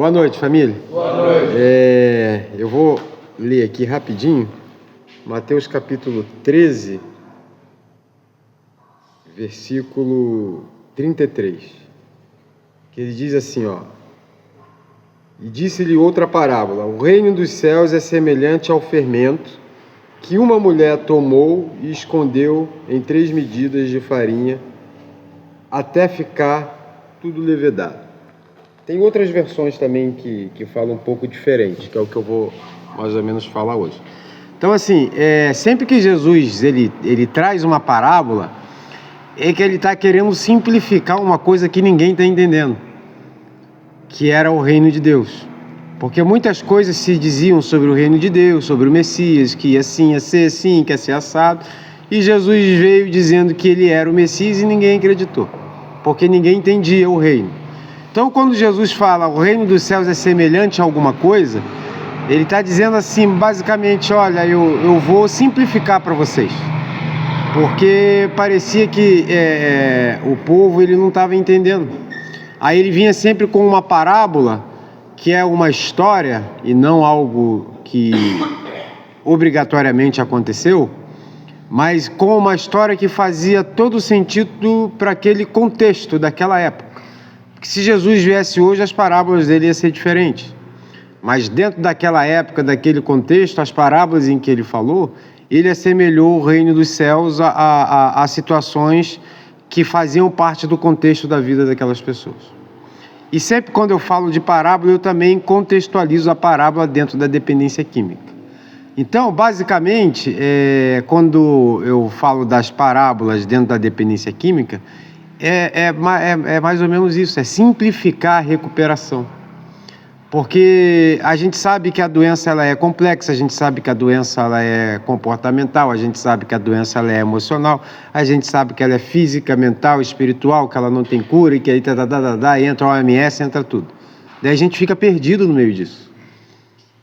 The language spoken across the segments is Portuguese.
Boa noite, família. Boa noite. Eu vou ler aqui rapidinho, Mateus capítulo 13, versículo 33, que ele diz assim, e disse-lhe outra parábola: o reino dos céus é semelhante ao fermento que uma mulher tomou e escondeu em 3 medidas de farinha até ficar tudo levedado. Tem outras versões também que falam um pouco diferente, que é o que eu vou mais ou menos falar hoje. Então, assim, sempre que Jesus ele traz uma parábola, é que ele está querendo simplificar uma coisa que ninguém está entendendo, que era o reino de Deus. Porque muitas coisas se diziam sobre o reino de Deus, sobre o Messias, que ia ser assim, que ia ser assado, e Jesus veio dizendo que ele era o Messias e ninguém acreditou, porque ninguém entendia o reino. Então, quando Jesus fala o reino dos céus é semelhante a alguma coisa, ele está dizendo assim, basicamente, olha, eu vou simplificar para vocês, porque parecia que o povo ele não estava entendendo. Aí ele vinha sempre com uma parábola, que é uma história e não algo que obrigatoriamente aconteceu, mas com uma história que fazia todo sentido para aquele contexto daquela época. Que se Jesus viesse hoje, as parábolas dele iam ser diferentes. Mas dentro daquela época, daquele contexto, as parábolas em que ele falou, ele assemelhou o reino dos céus a situações que faziam parte do contexto da vida daquelas pessoas. E sempre quando eu falo de parábola, eu também contextualizo a parábola dentro da dependência química. Então, basicamente, quando eu falo das parábolas dentro da dependência química, é mais ou menos isso, é simplificar a recuperação. Porque a gente sabe que a doença ela é complexa, a gente sabe que a doença ela é comportamental, a gente sabe que a doença ela é emocional, a gente sabe que ela é física, mental, espiritual, que ela não tem cura e que aí entra o OMS, entra tudo. Daí a gente fica perdido no meio disso.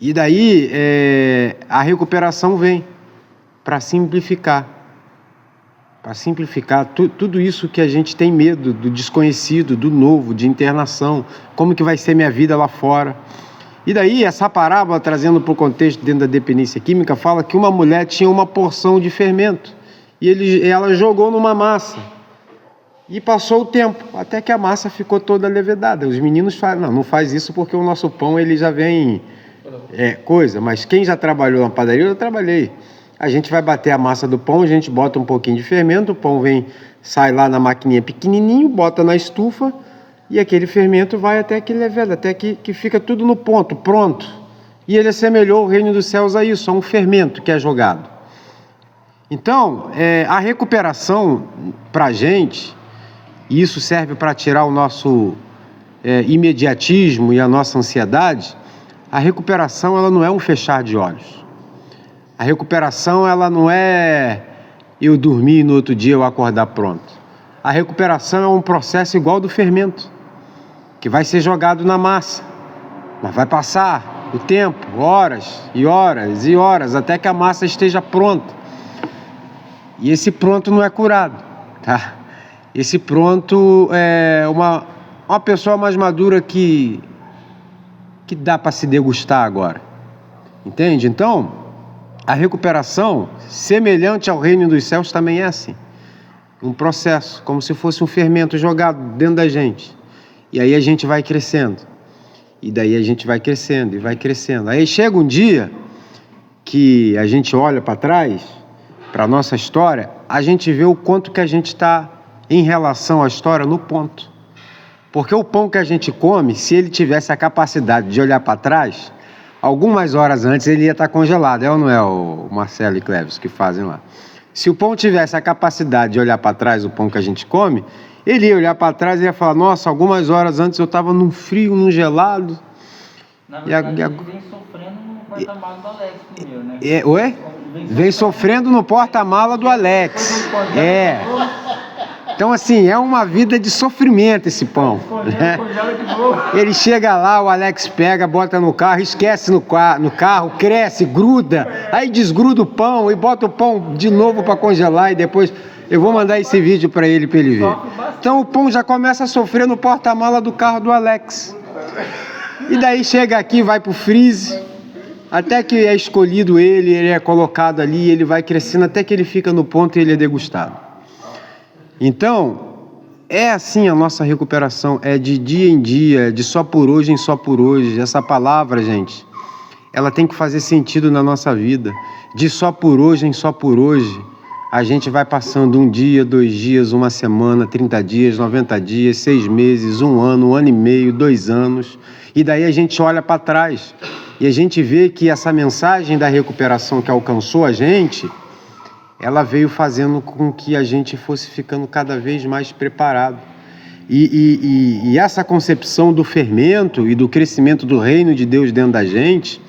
E daí a recuperação vem para simplificar. Para simplificar tudo isso que a gente tem medo, do desconhecido, do novo, de internação, como que vai ser minha vida lá fora. E daí essa parábola, trazendo para o contexto dentro da dependência química, fala que uma mulher tinha uma porção de fermento e ela jogou numa massa e passou o tempo, até que a massa ficou toda levedada. Os meninos falam, não faz isso porque o nosso pão ele já vem coisa, mas quem já trabalhou na padaria, eu trabalhei. A gente vai bater a massa do pão, a gente bota um pouquinho de fermento, o pão sai lá na maquininha pequenininho, bota na estufa e aquele fermento vai até que leveda, até que fica tudo no ponto, pronto. E ele assemelhou o reino dos céus a isso, a um fermento que é jogado. Então, a recuperação para a gente, e isso serve para tirar o nosso imediatismo e a nossa ansiedade, a recuperação ela não é um fechar de olhos. A recuperação, ela não é eu dormir e no outro dia eu acordar pronto. A recuperação é um processo igual do fermento, que vai ser jogado na massa. Mas vai passar o tempo, horas e horas e horas, até que a massa esteja pronta. E esse pronto não é curado, tá? Esse pronto é uma pessoa mais madura que dá para se degustar agora. Entende? Então, a recuperação, semelhante ao reino dos céus, também é assim. Um processo, como se fosse um fermento jogado dentro da gente. E aí a gente vai crescendo. E daí a gente vai crescendo e vai crescendo. Aí chega um dia que a gente olha para trás, para a nossa história, a gente vê o quanto que a gente está em relação à história no ponto. Porque o pão que a gente come, se ele tivesse a capacidade de olhar para trás, algumas horas antes ele ia estar congelado, ou não é o Marcelo e Cleves que fazem lá? Se o pão tivesse a capacidade de olhar para trás, o pão que a gente come, ele ia olhar para trás e ia falar, nossa, algumas horas antes eu estava num frio, num gelado. Na verdade, ele vem sofrendo no porta-mala do Alex primeiro, né? Vem sofrendo no porta-mala do Alex. Então, assim, é uma vida de sofrimento esse pão. Né? Ele chega lá, o Alex pega, bota no carro, esquece no carro, cresce, gruda, aí desgruda o pão e bota o pão de novo para congelar e depois eu vou mandar esse vídeo para ele ver. Então o pão já começa a sofrer no porta-mala do carro do Alex. E daí chega aqui, vai pro freeze, até que é escolhido ele é colocado ali, ele vai crescendo até que ele fica no ponto e ele é degustado. Então, é assim a nossa recuperação, é de dia em dia, de só por hoje em só por hoje. Essa palavra, gente, ela tem que fazer sentido na nossa vida. De só por hoje em só por hoje, a gente vai passando um dia, 2 dias, uma semana, 30 dias, 90 dias, 6 meses, 1 ano e meio, 2 anos. E daí a gente olha para trás e a gente vê que essa mensagem da recuperação que alcançou a gente, ela veio fazendo com que a gente fosse ficando cada vez mais preparado. E essa concepção do fermento e do crescimento do reino de Deus dentro da gente,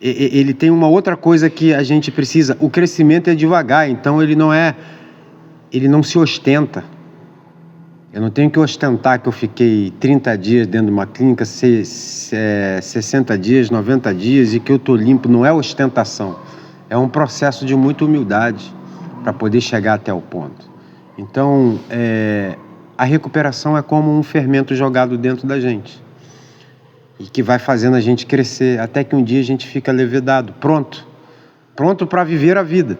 ele tem uma outra coisa que a gente precisa. O crescimento é devagar, então ele não se ostenta. Eu não tenho que ostentar que eu fiquei 30 dias dentro de uma clínica, 60 dias, 90 dias e que eu estou limpo. Não é ostentação. É um processo de muita humildade para poder chegar até o ponto. Então, a recuperação é como um fermento jogado dentro da gente e que vai fazendo a gente crescer até que um dia a gente fica levedado, pronto para viver a vida,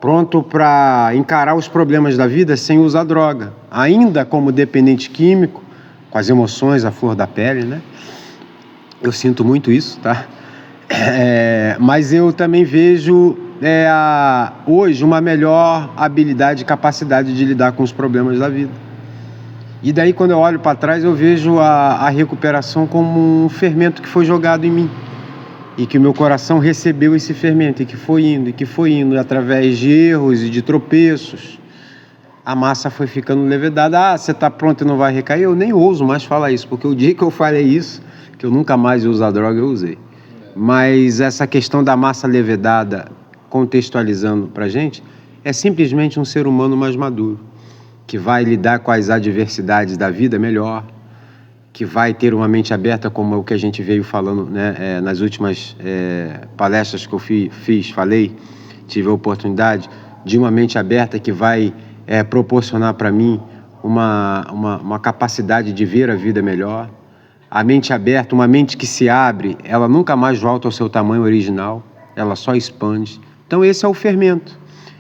pronto para encarar os problemas da vida sem usar droga, ainda como dependente químico, com as emoções à flor da pele, né? Eu sinto muito isso, tá? Mas eu também vejo hoje uma melhor habilidade e capacidade de lidar com os problemas da vida. E daí quando eu olho para trás eu vejo a recuperação como um fermento que foi jogado em mim e que o meu coração recebeu esse fermento e que foi indo através de erros e de tropeços. A massa foi ficando levedada. Você está pronto e não vai recair? Eu nem ouso mais falar isso, porque o dia que eu falei isso, que eu nunca mais ia usar droga, eu usei. Mas essa questão da massa levedada, contextualizando para a gente, é simplesmente um ser humano mais maduro, que vai lidar com as adversidades da vida melhor, que vai ter uma mente aberta, como é o que a gente veio falando, né, nas últimas palestras que eu tive a oportunidade de uma mente aberta que vai proporcionar para mim uma capacidade de ver a vida melhor. A mente aberta, uma mente que se abre, ela nunca mais volta ao seu tamanho original, ela só expande. Então esse é o fermento.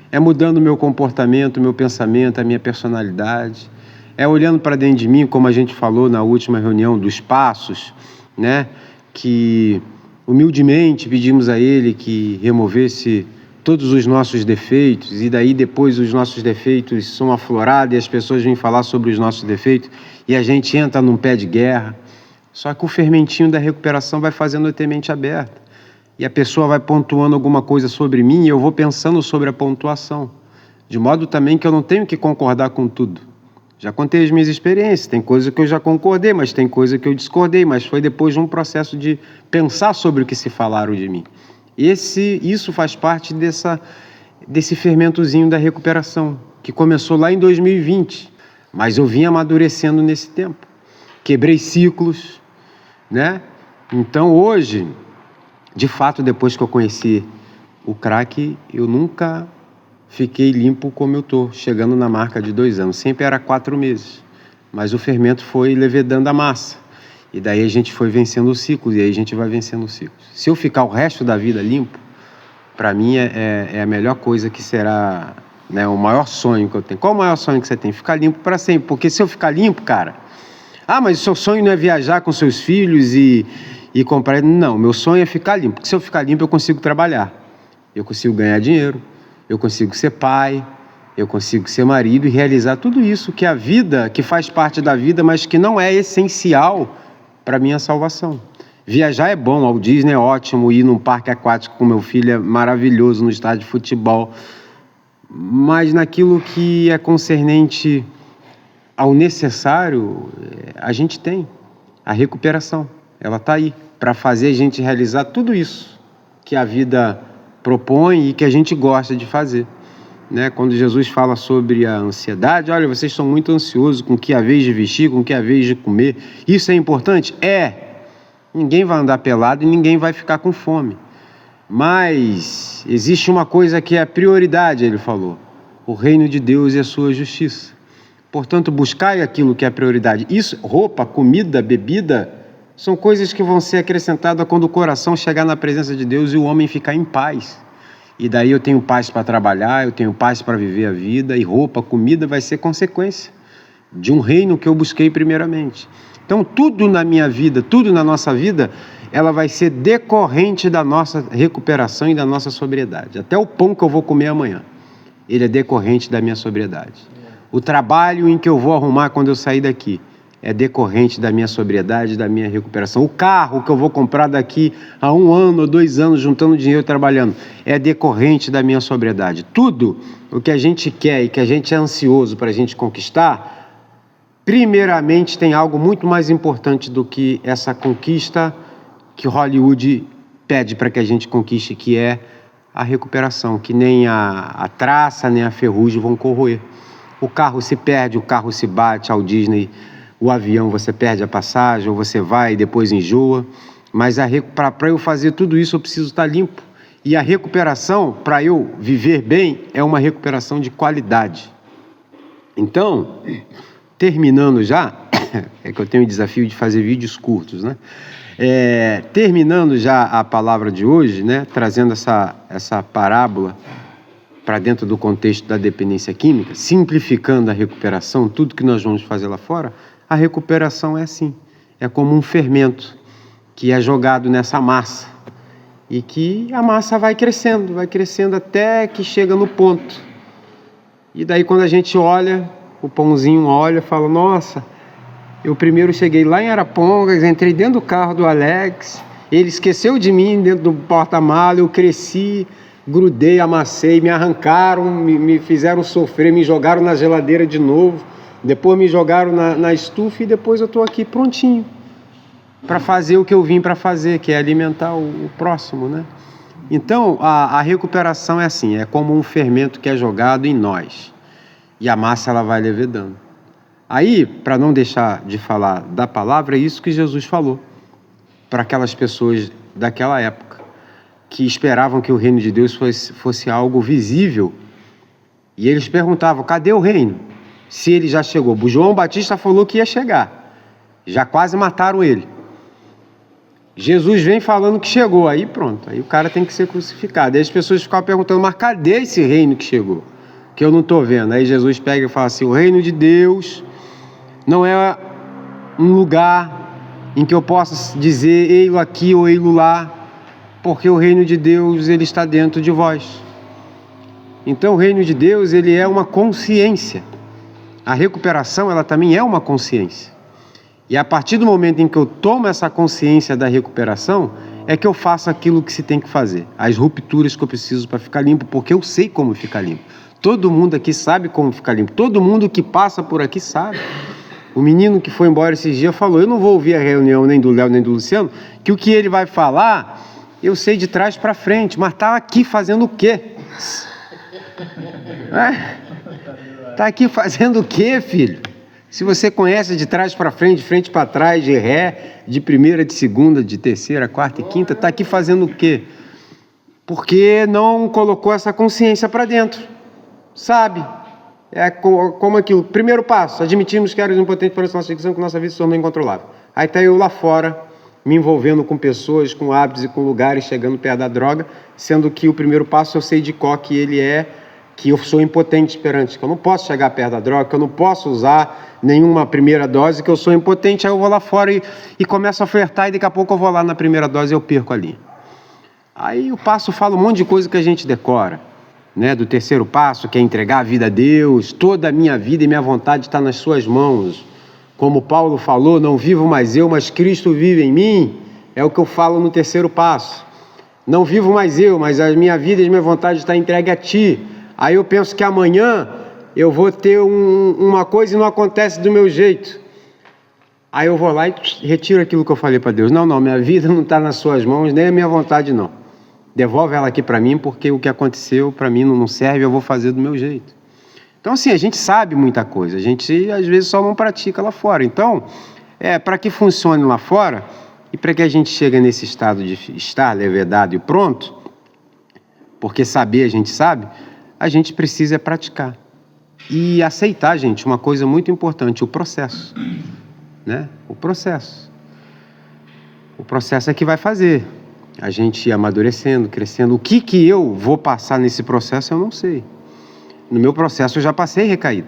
É mudando o meu comportamento, o meu pensamento, a minha personalidade. É olhando para dentro de mim, como a gente falou na última reunião dos passos, né? Que humildemente pedimos a Ele que removesse todos os nossos defeitos, e daí depois os nossos defeitos são aflorados e as pessoas vêm falar sobre os nossos defeitos e a gente entra num pé de guerra. Só que o fermentinho da recuperação vai fazendo eu ter mente aberta. E a pessoa vai pontuando alguma coisa sobre mim e eu vou pensando sobre a pontuação. De modo também que eu não tenho que concordar com tudo. Já contei as minhas experiências, tem coisa que eu já concordei, mas tem coisa que eu discordei, mas foi depois de um processo de pensar sobre o que se falaram de mim. Isso faz parte desse fermentozinho da recuperação, que começou lá em 2020, mas eu vim amadurecendo nesse tempo. Quebrei ciclos, né? Então hoje, de fato, depois que eu conheci o crack, eu nunca fiquei limpo como eu estou, chegando na marca de 2 anos. Sempre era 4 meses, mas o fermento foi levedando a massa. E daí a gente foi vencendo os ciclos, e aí a gente vai vencendo os ciclos. Se eu ficar o resto da vida limpo, para mim é a melhor coisa que será, né, o maior sonho que eu tenho. Qual o maior sonho que você tem? Ficar limpo para sempre. Porque se eu ficar limpo, cara... mas o seu sonho não é viajar com seus filhos e comprar... Não, meu sonho é ficar limpo. Porque se eu ficar limpo, eu consigo trabalhar. Eu consigo ganhar dinheiro. Eu consigo ser pai. Eu consigo ser marido e realizar tudo isso que é a vida, que faz parte da vida, mas que não é essencial para a minha salvação. Viajar é bom, ao Disney é ótimo, ir num parque aquático com meu filho é maravilhoso, no estádio de futebol. Mas naquilo que é concernente ao necessário, a gente tem a recuperação. Ela está aí para fazer a gente realizar tudo isso que a vida propõe e que a gente gosta de fazer. Né? Quando Jesus fala sobre a ansiedade, olha, vocês são muito ansiosos com o que é a vez de vestir, com o que é a vez de comer. Isso é importante? Ninguém vai andar pelado e ninguém vai ficar com fome. Mas existe uma coisa que é a prioridade, ele falou: o reino de Deus e a sua justiça. Portanto, buscai aquilo que é a prioridade. Isso, roupa, comida, bebida, São coisas que vão ser acrescentadas quando o coração chegar na presença de Deus e o homem ficar em paz. E daí eu tenho paz para trabalhar, eu tenho paz para viver a vida, e roupa, comida vai ser consequência de um reino que eu busquei primeiramente. Então tudo na minha vida, tudo na nossa vida, ela vai ser decorrente da nossa recuperação e da nossa sobriedade. Até o pão que eu vou comer amanhã, ele é decorrente da minha sobriedade. O trabalho em que eu vou arrumar quando eu sair daqui é decorrente da minha sobriedade e da minha recuperação. O carro que eu vou comprar daqui a 1 ano ou 2 anos, juntando dinheiro e trabalhando, é decorrente da minha sobriedade. Tudo o que a gente quer e que a gente é ansioso para a gente conquistar, primeiramente tem algo muito mais importante do que essa conquista que Hollywood pede para que a gente conquiste, que é a recuperação, que nem a traça nem a ferrugem vão corroer. O carro se perde, o carro se bate, ao Disney, o avião você perde a passagem, ou você vai e depois enjoa, mas para eu fazer tudo isso eu preciso estar limpo. E a recuperação, para eu viver bem, é uma recuperação de qualidade. Então, terminando já, é que eu tenho o desafio de fazer vídeos curtos, né? Terminando já a palavra de hoje, né? Trazendo essa parábola para dentro do contexto da dependência química, simplificando a recuperação, tudo que nós vamos fazer lá fora, a recuperação é assim, é como um fermento que é jogado nessa massa e que a massa vai crescendo até que chega no ponto. E daí quando a gente olha, o pãozinho olha e fala, nossa, eu primeiro cheguei lá em Arapongas, entrei dentro do carro do Alex, ele esqueceu de mim dentro do porta-mala, eu cresci, grudei, amassei, me arrancaram, me fizeram sofrer, me jogaram na geladeira de novo, depois me jogaram na estufa e depois eu estou aqui prontinho para fazer o que eu vim para fazer, que é alimentar o próximo, né? Então, a recuperação é assim, é como um fermento que é jogado em nós e a massa ela vai levedando. Aí, para não deixar de falar da palavra, é isso que Jesus falou para aquelas pessoas daquela época, que esperavam que o reino de Deus fosse algo visível. E eles perguntavam, cadê o reino? Se ele já chegou. O João Batista falou que ia chegar. Já quase mataram ele. Jesus vem falando que chegou. Aí pronto, aí o cara tem que ser crucificado. Aí as pessoas ficavam perguntando, mas cadê esse reino que chegou? Que eu não estou vendo. Aí Jesus pega e fala assim, o reino de Deus não é um lugar em que eu possa dizer, ei-lo aqui ou ei-lo lá, porque o reino de Deus, ele está dentro de vós. Então o reino de Deus, ele é uma consciência. A recuperação, ela também é uma consciência. E a partir do momento em que eu tomo essa consciência da recuperação, é que eu faço aquilo que se tem que fazer. As rupturas que eu preciso para ficar limpo, porque eu sei como ficar limpo. Todo mundo aqui sabe como ficar limpo. Todo mundo que passa por aqui sabe. O menino que foi embora esses dias falou, eu não vou ouvir a reunião nem do Léo nem do Luciano, que o que ele vai falar, eu sei de trás para frente, mas tá aqui fazendo o quê? Tá aqui fazendo o quê, filho? Se você conhece de trás para frente, de frente para trás, de ré, de primeira, de segunda, de terceira, quarta e quinta, tá aqui fazendo o quê? Porque não colocou essa consciência para dentro, sabe? É como aquilo, primeiro passo, admitimos que éramos impotentes para a nossa ficção, que nossa vida se tornou incontrolável. Aí tá eu lá fora, me envolvendo com pessoas, com hábitos e com lugares, chegando perto da droga, sendo que o primeiro passo eu sei de qual que ele é, que eu sou impotente perante, que eu não posso chegar perto da droga, que eu não posso usar nenhuma primeira dose, que eu sou impotente, aí eu vou lá fora e começo a flertar e daqui a pouco eu vou lá na primeira dose e eu perco ali. Aí o passo fala um monte de coisa que a gente decora, né? Do terceiro passo, que é entregar a vida a Deus, toda a minha vida e minha vontade está nas suas mãos. Como Paulo falou, não vivo mais eu, mas Cristo vive em mim, é o que eu falo no terceiro passo. Não vivo mais eu, mas a minha vida e a minha vontade está entregue a ti. Aí eu penso que amanhã eu vou ter uma coisa e não acontece do meu jeito. Aí eu vou lá e retiro aquilo que eu falei para Deus. Não, minha vida não está nas suas mãos, nem a minha vontade não. Devolve ela aqui para mim, porque o que aconteceu para mim não serve, eu vou fazer do meu jeito. Então assim, a gente sabe muita coisa, a gente às vezes só não pratica lá fora. Então, para que funcione lá fora e para que a gente chegue nesse estado de estar levedado e pronto, porque saber a gente precisa praticar. E aceitar, gente, uma coisa muito importante, o processo, né? O processo. O processo é que vai fazer a gente ir amadurecendo, crescendo. O que eu vou passar nesse processo, eu não sei. No meu processo eu já passei recaída.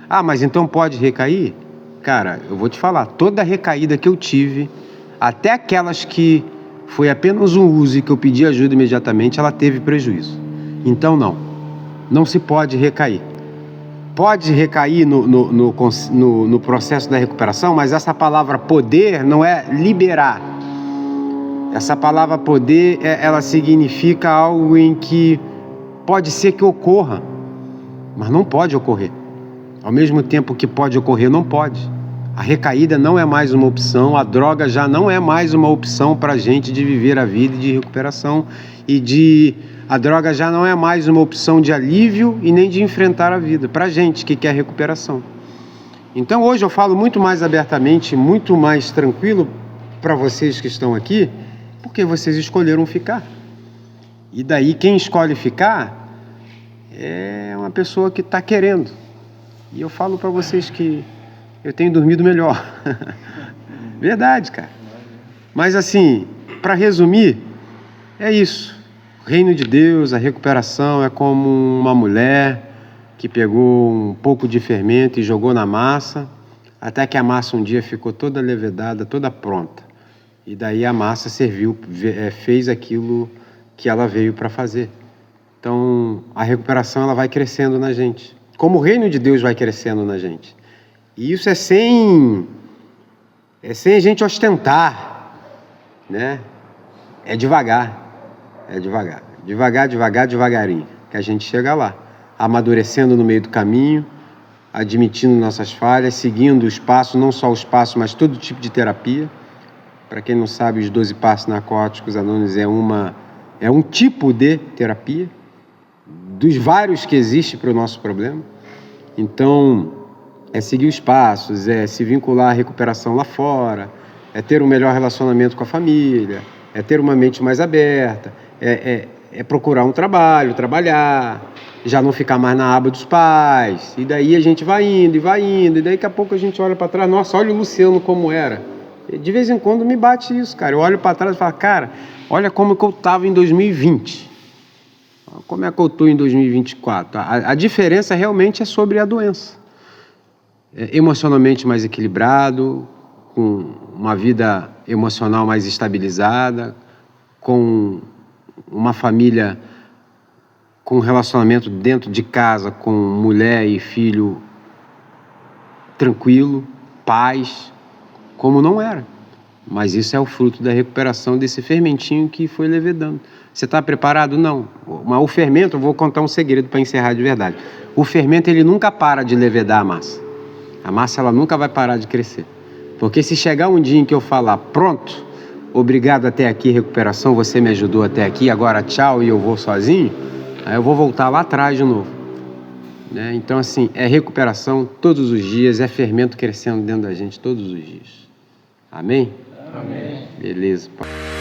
Ah, mas então pode recair? Cara, eu vou te falar, toda recaída que eu tive, até aquelas que foi apenas um uso e que eu pedi ajuda imediatamente, ela teve prejuízo. Então não se pode recair. Pode recair no processo da recuperação, mas essa palavra poder não é liberar. Essa palavra poder, ela significa algo em que pode ser que ocorra, mas não pode ocorrer. Ao mesmo tempo que pode ocorrer, não pode. A recaída não é mais uma opção, a droga já não é mais uma opção para a gente de viver a vida de recuperação a droga já não é mais uma opção de alívio e nem de enfrentar a vida, para a gente que quer recuperação. Então hoje eu falo muito mais abertamente, muito mais tranquilo para vocês que estão aqui, porque vocês escolheram ficar. E daí quem escolhe ficar é uma pessoa que está querendo. E eu falo para vocês que eu tenho dormido melhor. Verdade, cara. Mas assim, para resumir, é isso. O reino de Deus, a recuperação é como uma mulher que pegou um pouco de fermento e jogou na massa, até que a massa um dia ficou toda levedada, toda pronta. E daí a massa fez aquilo que ela veio para fazer. Então, a recuperação ela vai crescendo na gente. Como o reino de Deus vai crescendo na gente. E isso é sem a gente ostentar, né? É devagar. Devagarinho, que a gente chega lá. Amadurecendo no meio do caminho, admitindo nossas falhas, seguindo os passos, não só os passos, mas todo tipo de terapia. Para quem não sabe, os 12 Passos Narcóticos Anônimos é um tipo de terapia, dos vários que existem para o nosso problema. Então, é seguir os passos, é se vincular à recuperação lá fora, é ter um melhor relacionamento com a família, é ter uma mente mais aberta, é procurar um trabalho, trabalhar, já não ficar mais na aba dos pais. E daí a gente vai indo, e daí daqui a pouco a gente olha para trás, nossa, olha o Luciano como era. De vez em quando me bate isso, cara. Eu olho para trás e falo, cara, olha como que eu estava em 2020. Como é que eu estou em 2024? A diferença realmente é sobre a doença. Emocionalmente mais equilibrado, com uma vida emocional mais estabilizada, com uma família, com um relacionamento dentro de casa, com mulher e filho tranquilo, paz, como não era. Mas isso é o fruto da recuperação desse fermentinho que foi levedando. Você está preparado? Não. Mas o fermento, eu vou contar um segredo para encerrar de verdade. O fermento, ele nunca para de levedar a massa. A massa, ela nunca vai parar de crescer. Porque se chegar um dia em que eu falar, pronto, obrigado até aqui, recuperação, você me ajudou até aqui, agora tchau e eu vou sozinho, aí eu vou voltar lá atrás de novo. Né? Então, assim, é recuperação todos os dias, é fermento crescendo dentro da gente todos os dias. Amém? Amém. Beleza, pai.